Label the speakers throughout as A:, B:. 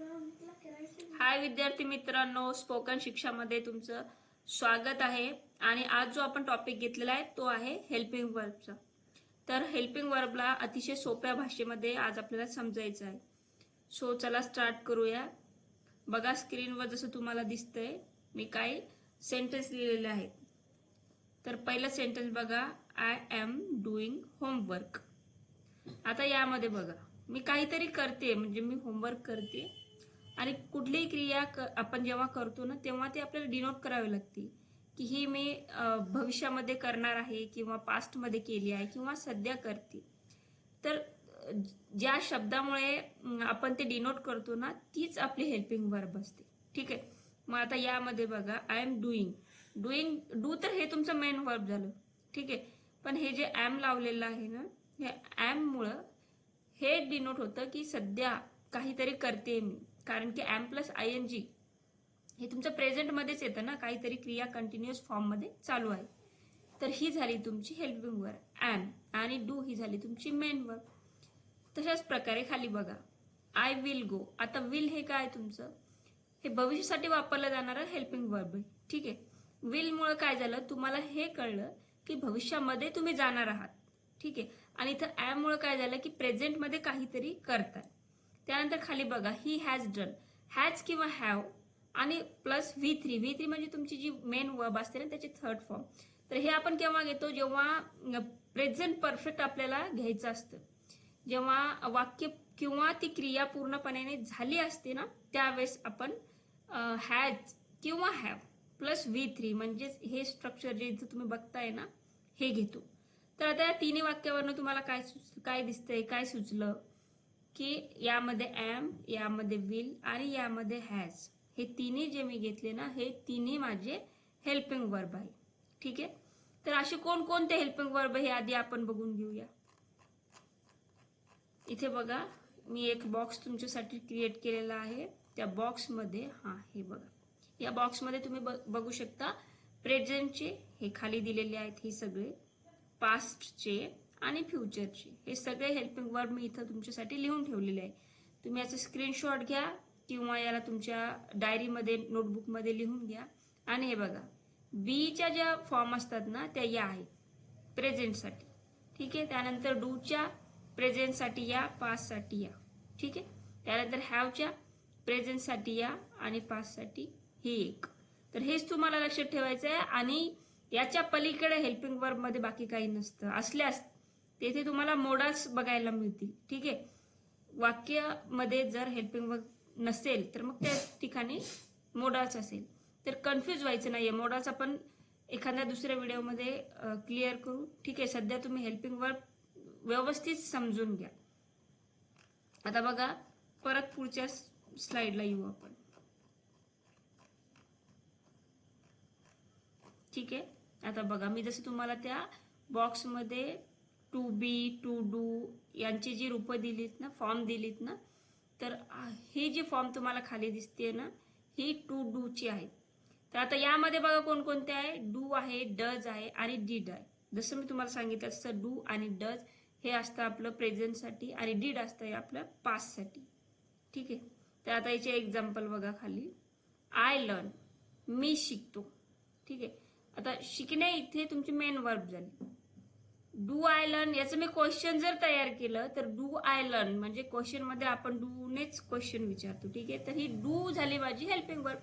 A: हाय विद्यार्थी मित्रांनो, स्पोकन शिक्षामध्ये तुमचं स्वागत आहे. आणि आज जो आपण टॉपिक घेतलेला आहे तो आहे हेल्पिंग वर्बचा. तर हेल्पिंग वर्बला अतिशय सोप्या भाषेमध्ये आज आपल्याला समजायचं आहे. सो चला स्टार्ट करूया. बघा स्क्रीनवर जसं तुम्हाला दिसतंय मी काही सेंटेन्स लिहिलेले आहेत. तर पहिलं सेंटेन्स बघा, आय एम डुईंग होमवर्क. आता यामध्ये बघा मी काहीतरी करते, म्हणजे मी होमवर्क करते. आणि कुठलीही क्रिया आपण जेव्हा करतो ना तेव्हा ते आपल्याला डिनोट करावी लागते की ही मी भविष्यामध्ये करणार आहे किंवा पास्टमध्ये केली आहे किंवा सध्या करते. तर ज्या शब्दामुळे आपण ते डिनोट करतो ना तीच आपली हेल्पिंग वर्ब असते. ठीक आहे. मग आता यामध्ये बघा, आय एम डुईंग. डू तर हे तुमचं मेन वर्ब झालं. ठीक आहे. पण हे जे एम लावलेलं आहे ना, हे एम मुळे हे डिनोट होतं की सध्या काहीतरी करते मी. कारण की M plus I N G हे तुमचं प्रेझेंटमध्येच येतं ना, काहीतरी क्रिया कंटिन्युअस फॉर्ममध्ये चालू आहे. तर ही झाली तुमची हेल्पिंग वर्ब एम, आणि डू ही झाली तुमची मेन वर्ब. तशाच प्रकारे खाली बघा, आय विल गो. आता विल हे काय तुमचं, हे भविष्यासाठी वापरलं जाणारं हेल्पिंग वर्ब आहे. ठीक आहे. विल मुळे काय झालं, तुम्हाला हे कळलं की भविष्यामध्ये तुम्ही जाणार आहात. ठीक आहे. आणि इथं एम मुळे काय झालं की प्रेझेंटमध्ये काहीतरी करताय. त्यानंतर खाली बघा, ही हॅज डन. हॅज किंवा हॅव आणि प्लस V3. V3 म्हणजे तुमची जी मेन वर्ब असते ना त्याची थर्ड फॉर्म. तर हे आपण केव्हा घेतो, जेव्हा प्रेझेंट परफेक्ट आपल्याला घ्यायचं असतं. जेव्हा वाक्य किंवा ती क्रिया पूर्णपणे झाली असते ना त्यावेळेस आपण हॅज किंवा हॅव प्लस V3 म्हणजेच हे स्ट्रक्चर जे इथं तुम्ही बघताय ना हे घेतो. तर आता या तिन्ही वाक्यावरनं तुम्हाला काय दिसतंय, काय सुचलं की यामध्ये एम, यामध्ये विल आणि यामध्ये हॅज, हे तिन्ही जे मी घेतले ना हे तिन्ही माझे हेल्पिंग वर्ब आहे. ठीक आहे. तर असे कोणकोणते हेल्पिंग वर्ब हे आधी आपण बघून घेऊया. इथे बघा मी एक बॉक्स तुमच्यासाठी क्रिएट केलेला आहे. त्या बॉक्समध्ये हे बघा, या बॉक्समध्ये तुम्ही बघू शकता प्रेझेंटचे हे खाली दिलेले आहेत, हे सगळे पास्टचे आणि फ्युचरचे हे सगळे हेल्पिंग वर्ब मी इथं तुमच्यासाठी लिहून ठेवलेले आहे. तुम्ही याचा स्क्रीनशॉट घ्या किंवा याला तुमच्या डायरीमध्ये नोटबुकमध्ये लिहून घ्या. आणि हे बघा, बीच्या ज्या फॉर्म असतात ना त्या या आहेत प्रेझेंटसाठी. ठीक आहे. त्यानंतर डूच्या प्रेझेंटसाठी या, पास्टसाठी या. ठीक आहे. त्यानंतर हॅवच्या प्रेझेंटसाठी या आणि पास्टसाठी हे एक. तर हेच तुम्हाला लक्षात ठेवायचं आहे. आणि याच्या पलीकडे हेल्पिंग वर्ब मध्ये बाकी काही नसतं. असल्यास तेथे तुम्हाला मोडास बघायला मिळतील. ठीक आहे. वाक्यामध्ये जर हेल्पिंग वर्ब नसेल तर मग त्या ठिकाणी मोडास असेल. तर कन्फ्यूज व्हायचं नाहीये. मोडास आपण एखाद्या दुसऱ्या व्हिडिओमध्ये क्लिअर करू. ठीक आहे. सध्या तुम्ही हेल्पिंग वर्ब व्यवस्थित समजून घ्या. आता बघा परत पुढच्या स्लाइडला येऊ आपण. ठीक आहे. आता बघा मी जसं तुम्हाला त्या बॉक्समध्ये टू बी, टू डू यांची जी रूपं दिलीत ना, फॉर्म दिलीत ना, तर ही जी फॉर्म तुम्हाला खाली दिसते ना ही टू डू ची आहे. तर आता यामध्ये बघा कोणकोणते आहे, डू आहे, डज आहे आणि डीड आहे. जसं मी तुम्हाला सांगितलं तसं डू आणि डज हे असतं आपलं प्रेझेंटसाठी आणि डीड असतं आपल्या पास्टसाठी. ठीक आहे. तर आता याचे एक्झाम्पल बघा खाली, आय लर्न, मी शिकतो. ठीक आहे. आता शिकणे इथे तुमची मेन वर्ब झाली. डू आय लर्न याचं मी क्वेश्चन जर तयार केलं तर डू आय लर्न म्हणजे क्वेश्चन मध्ये आपण डू नेच क्वेश्चन विचारतो. ठीक आहे. तर ही डू झाली माझी हेल्पिंग वर्ब.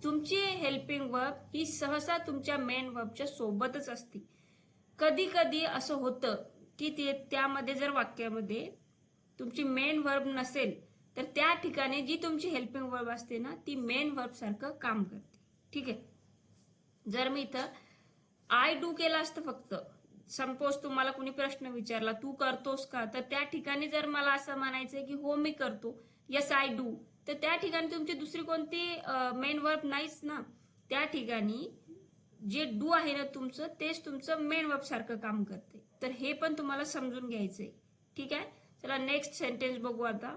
A: तुमची हेल्पिंग वर्ब ही सहसा तुमच्या मेन वर्बच्या सोबतच असते. कधी कधी असं होतं की त्यामध्ये जर वाक्यामध्ये तुमची मेन वर्ब नसेल तर त्या ठिकाणी जी तुमची हेल्पिंग वर्ब असते ना ती मेन वर्ब सारखं काम करते. ठीक आहे. जर मी इथं आय डू केला असतं फक्त, सपोज तुम्हाला कुणी प्रश्न विचारला तू करतोस का, तर त्या ठिकाणी जर मला असं म्हणायचंय की हो मी करतो, यस आय डू, तर त्या ठिकाणी तुमची दुसरी कोणती मेन वर्ब नाहीच ना. त्या ठिकाणी जे डू आहे ना तुमचं तेच तुमचं मेन वर्ब सारखं काम करते. तर हे पण तुम्हाला समजून घ्यायचंय. ठीक आहे. चला नेक्स्ट सेंटेन्स बघू आता.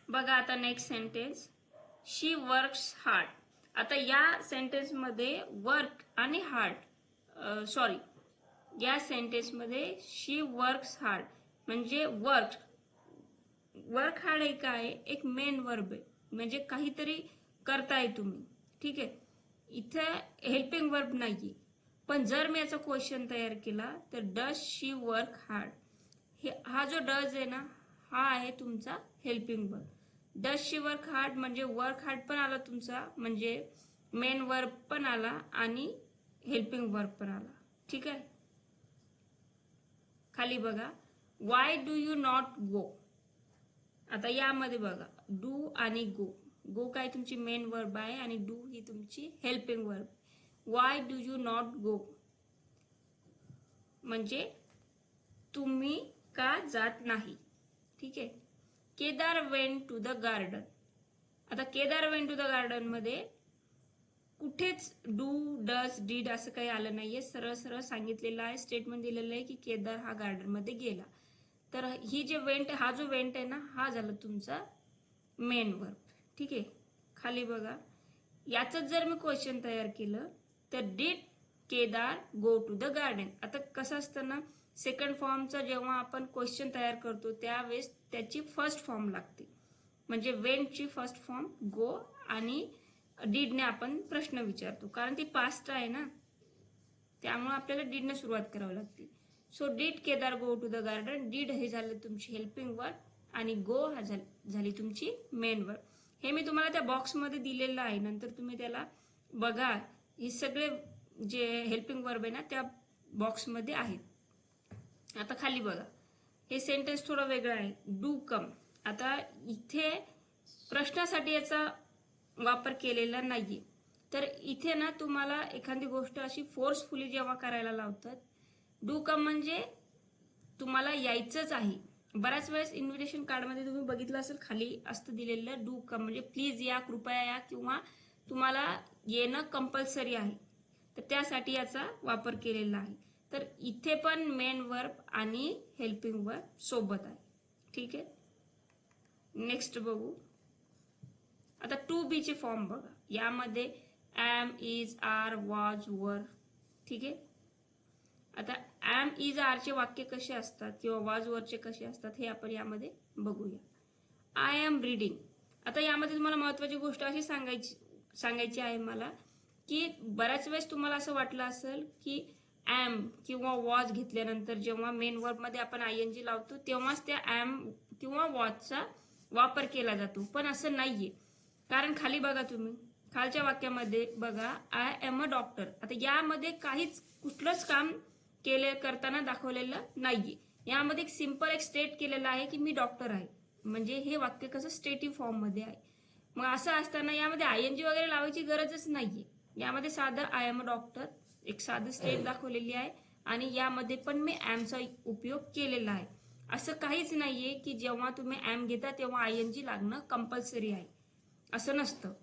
A: बघा आता नेक्स्ट सेंटेन्स, शी वर्क्स हार्ड. आता या सेंटेन्स मध्ये वर्क आणि हार्ड, या सेंटेन्स मध्ये शी वर्क्स हार्ड म्हणजे वर्क वर्क हार्ड हे काय, एक मेन वर्ब आहे, म्हणजे काहीतरी करताय तुम्ही, ठीक आहे. इथं हेल्पिंग वर्ब नाहीये. पण जर मी याचा क्वेश्चन तयार केला तर डज शी वर्क हार्ड, हा जो डज आहे ना, हा आहे तुमचा helping verb. Does she work hard म्हणजे वर्क हार्ड पण आला तुमचा, म्हणजे मेन वर्ब पण आला आणि हेल्पिंग वर्ब पण आला, ठीक आहे. खाली बघा, वाय डू यू नॉट गो. आता यामध्ये बघा, डू आणि गो. गो काय तुमची मेन वर्ब आहे आणि डू ही तुमची helping verb. Why do you not go म्हणजे तुम्ही का जात नाही, ठीक आहे. Kedar went to the garden. आता Kedar went to the garden मध्ये कुठेच डू, डज, डीड असं काही आलं नाहीये. सरळ सरळ सांगितलेलं आहे, स्टेटमेंट दिलेलं आहे की केदार हा गार्डन मध्ये गेला. तर ही जे वेंट, हा जो वेंट आहे ना, हा झाला तुमचा मेन वर्ब, ठीक आहे. खाली बघा, याच जर मी क्वेश्चन तयार केलं तर did Kedar go to the garden. आता कसं असतं ना, सेकंड फॉर्मचा जेव्हा आपण क्वेश्चन तयार करतो त्यावेळेस त्याची फर्स्ट फॉर्म लागते. म्हणजे वेंटची फर्स्ट फॉर्म गो आणि डीडने आपण प्रश्न विचारतो, कारण ती पास्ट आहे ना, त्यामुळे आपल्याला डीडने सुरुवात करावी लागते. So did Kedar go to the garden. Did हे झालं तुमची हेल्पिंग वर्ब आणि गो हा झाली तुमची मेन वर्ब. हे मी तुम्हाला त्या बॉक्समध्ये दिलेलं आहे, नंतर तुम्ही त्याला बघा. हे सगळे जे हेल्पिंग वर्ब आहे ना त्या बॉक्समध्ये आहेत. आता खाली बघा, हे सेंटेन्स थोडं वेगळं आहे. Do come. आता इथे प्रश्नासाठी याचा वापर केलेला नाहीये. तर इथे ना तुम्हाला एखादी गोष्ट अशी फोर्सफुली जेव्हा करायला लावतात, डू कम म्हणजे तुम्हाला यायचंच आहे. बऱ्याच वेळेस इन्व्हिटेशन कार्डमध्ये तुम्ही बघितलं असेल, खाली असतं दिलेलं डू कम म्हणजे प्लीज या, कृपया या, किंवा तुम्हाला येणं कंपल्सरी आहे. तर त्यासाठी याचा वापर केलेला आहे. तर इथे पण मेन वर्ब आणि हेल्पिंग वर्ब सोबत आहे, ठीक आहे. नेक्स्ट बघू. आता टू बी चे फॉर्म बघा. यामध्ये एम, इज, आर, वॉज, वर, ठीक आहे. आता एम, इज, आर चे वाक्य कसे असतात किंवा वॉज, वरचे कसे असतात हे आपण यामध्ये बघूया. I am reading. आता यामध्ये तुम्हाला महत्वाची गोष्ट अशी सांगायची आहे मला, की बऱ्याच वेळेस तुम्हाला असं वाटलं असेल की एम किंवा वॉज घेतल्यानंतर जेव्हा मेन वर्ब मध्ये आपण आयएनजी लावतो तेव्हाच त्या एम किंवा वॉजचा वापर केला जातो, पण असं नाहीये. कारण खाली बघा, तुम्ही खालच्या वाक्यामध्ये बघा, आय एम अ डॉक्टर. आता यामध्ये काहीच कुठलंच काम करताना दाखवलेलं नाहीये. यामध्ये एक सिंपल एक स्टेट केलेलं आहे की मी डॉक्टर आहे, म्हणजे हे वाक्य कसं स्टेटिव्ह फॉर्म मध्ये आहे. मग असं असताना यामध्ये आयएनजी वगैरे लावायची गरजच नाहीये. यामध्ये साधं आय एम अ डॉक्टर एक साधं स्टेट दाखवलेली आहे आणि यामध्ये पण मी एमचा उपयोग केलेला आहे. असं काहीच नाहीये की जेव्हा तुम्ही एम घेता तेव्हा आयएनजी लागणं कंपल्सरी आहे, असं नसतं.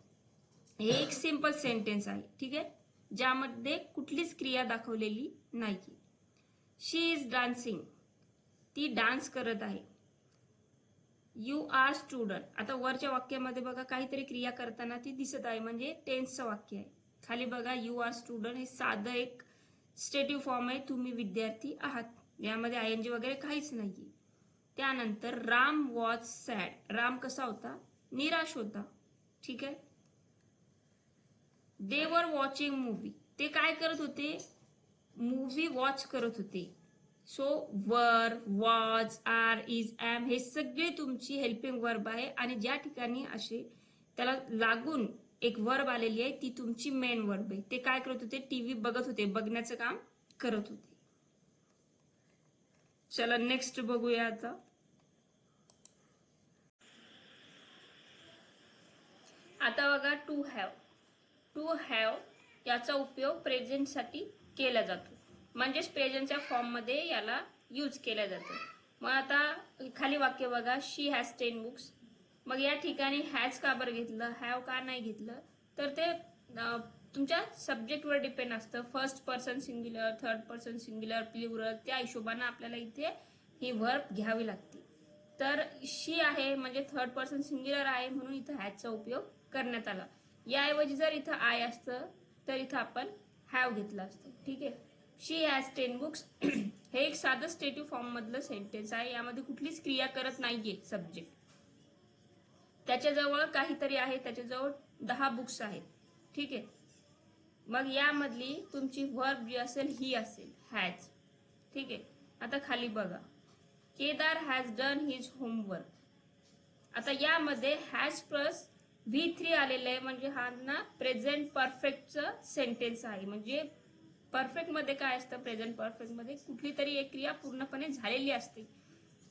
A: हे एक सिंपल सेंटेन्स आहे, ठीक आहे, ज्यामध्ये कुठलीच क्रिया दाखवलेली नाही. She is dancing. ती डान्स करत आहे. You are student. आता वरच्या वाक्यामध्ये बघा काहीतरी क्रिया करताना ती दिसत आहे, म्हणजे टेन्सचं वाक्य आहे. खाली बघा, यू आर स्टुडंट हे साधं एक स्टेटिव्ह फॉर्म आहे, तुम्ही विद्यार्थी आहात. यामध्ये आयएनजी वगैरे काहीच नाहीये. त्यानंतर राम वॉज सॅड. राम कसा होता, निराश होता, ठीक आहे. दे वर वॉचिंग मूवी. ते काय करत होते, मूवी वॉच करत होते. सो वर, वॉज, आर, इज, एम हे सगळे तुमची हेल्पिंग वर्ब आहे आणि ज्या ठिकाणी असे त्याला लागून एक वर्ब आलेली आहे ती तुमची मेन वर्ब आहे. ते काय करत होते, टीव्ही बघत होते, बघण्याचं काम करत होते. चला नेक्स्ट बघूया. आता बघा, टू हॅव. टू हॅव याचा उपयोग प्रेझेंटसाठी केला जातो, म्हणजेच प्रेझेंटच्या फॉर्ममध्ये याला यूज केलं जातं. मग आता खाली वाक्य बघा, शी हॅज 10 बुक्स. मग या ठिकाणी हॅज का बरं घेतलं, हॅव का नाही घेतलं, तर ते तुमच्या सब्जेक्टवर डिपेंड असतं. First person singular, third person singular, plural, त्या हिशोबाने आपल्याला इथे ही वर्ब घ्यावी लागते. तर शी आहे म्हणजे थर्ड पर्सन सिंग्युलर आहे, म्हणून इथं हॅजचा उपयोग करण्यात आला. याऐवजी जर इथं आय असतं तर इथं आपण हॅव घेतलं असतं, ठीक आहे. शी हॅज 10 बुक्स हे एक साधं स्टेटिव्ह फॉर्म मधलं सेंटेन्स आहे. यामध्ये कुठलीच क्रिया करत नाहीये सब्जेक्ट. त्याच्याजवळ काहीतरी आहे, त्याच्याजवळ 10 बुक्स आहेत. ठीक आहे. मग यामधली तुमची वर्ब जी असेल ही असेल हॅज. ठीक आहे. आता खाली बघा, Kedar has done his homework. आता यामध्ये हॅज प्लस V3 आलेलं आहे, म्हणजे हा ना प्रेझेंट परफेक्टचं सेंटेन्स आहे. म्हणजे परफेक्ट मध्ये काय असतं, प्रेझेंट परफेक्ट मध्ये कुठली तरी एक क्रिया पूर्णपणे झालेली असते.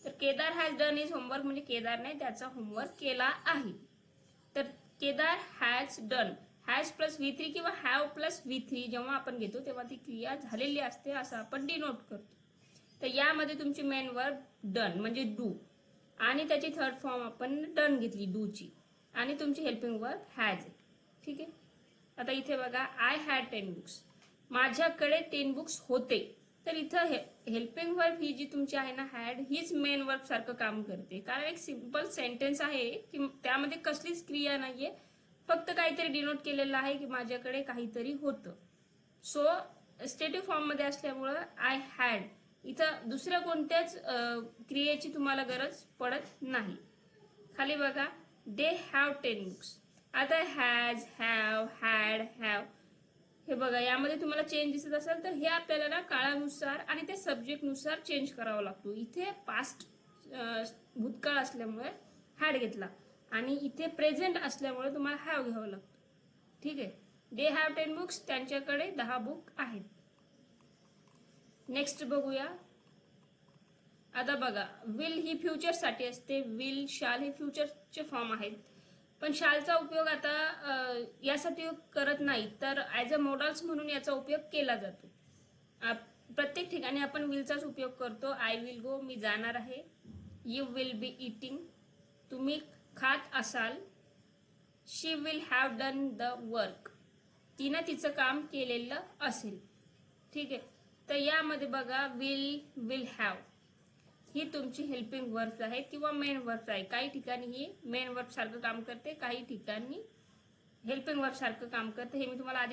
A: तर Kedar has done his homework म्हणजे केदारने त्याचा होमवर्क केला आहे. तर Kedar has done, has plus V3 किंवा हॅव प्लस V3 जेव्हा आपण घेतो तेव्हा ती क्रिया झालेली असते असं आपण डिनोट करतो. तर यामध्ये तुमची मेन वर्ब डन म्हणजे डू, आणि त्याची थर्ड फॉर्म आपण डन घेतली डूची, आणि तुमची हेल्पिंग वर्ब हॅज आहे. ठीक आहे. आता इथे बघा, आय हॅड 10 बुक्स, माझ्याकडे 10 बुक्स होते. तर इथं हेल्पिंग वर्ब ही जी तुमची आहे ना हॅड, हीच मेन वर्ब सारखं काम करते, कारण एक सिंपल सेंटेन्स आहे की त्यामध्ये कसलीच क्रिया नाहीये, फक्त काहीतरी डिनोट केलेलं आहे की माझ्याकडे काहीतरी होतं. सो स्टेटिव्ह फॉर्म मध्ये असल्यामुळं आय हॅड इथं दुसऱ्या कोणत्याच क्रियेची तुम्हाला गरज पडत नाही. खाली बघा, दे हॅव 10 बुक्स. आता हॅज, हॅव, हॅड, हॅव हे बघा, यामध्ये तुम्हाला चेंज दिसत असेल तर हे आपल्याला ना काळानुसार आणि त्या सब्जेक्टनुसार चेंज करावा लागतो. इथे पास्ट भूतकाळ असल्यामुळे हॅड घेतला, आणि इथे प्रेझेंट असल्यामुळे तुम्हाला हॅव घ्यावं लागतं. ठीक आहे. दे हॅव 10 बुक्स, त्यांच्याकडे 10 बुक आहेत. नेक्स्ट बघूया. आता बघा, विल ही फ्युचर साठी असते, विल, शाल हे फ्युचरचे फॉर्म आहेत. पण शालचा उपयोग आता यासाठी करत नाही, तर ॲज अ मॉडल्स म्हणून याचा उपयोग केला जातो. प्रत्येक ठिकाणी आपण विलचाच उपयोग करतो. आय विल गो, मी जाणार आहे. यू विल बी इटिंग, तुम्ही खात असाल. She will have done the work, तिनं तिचं काम केलेलं असेल. ठीक आहे. तर यामध्ये बघा, विल, विल हॅव ही तुमची हेल्पिंग वर्ब्स आहेत किंवा मेन वर्ब्स आहे. काही ठिकाणी ही मेन वर्ब सारखं काम करते, काही ठिकाणी हेल्पिंग वर्ब सारखं काम करते. हे मी तुम्हाला आधी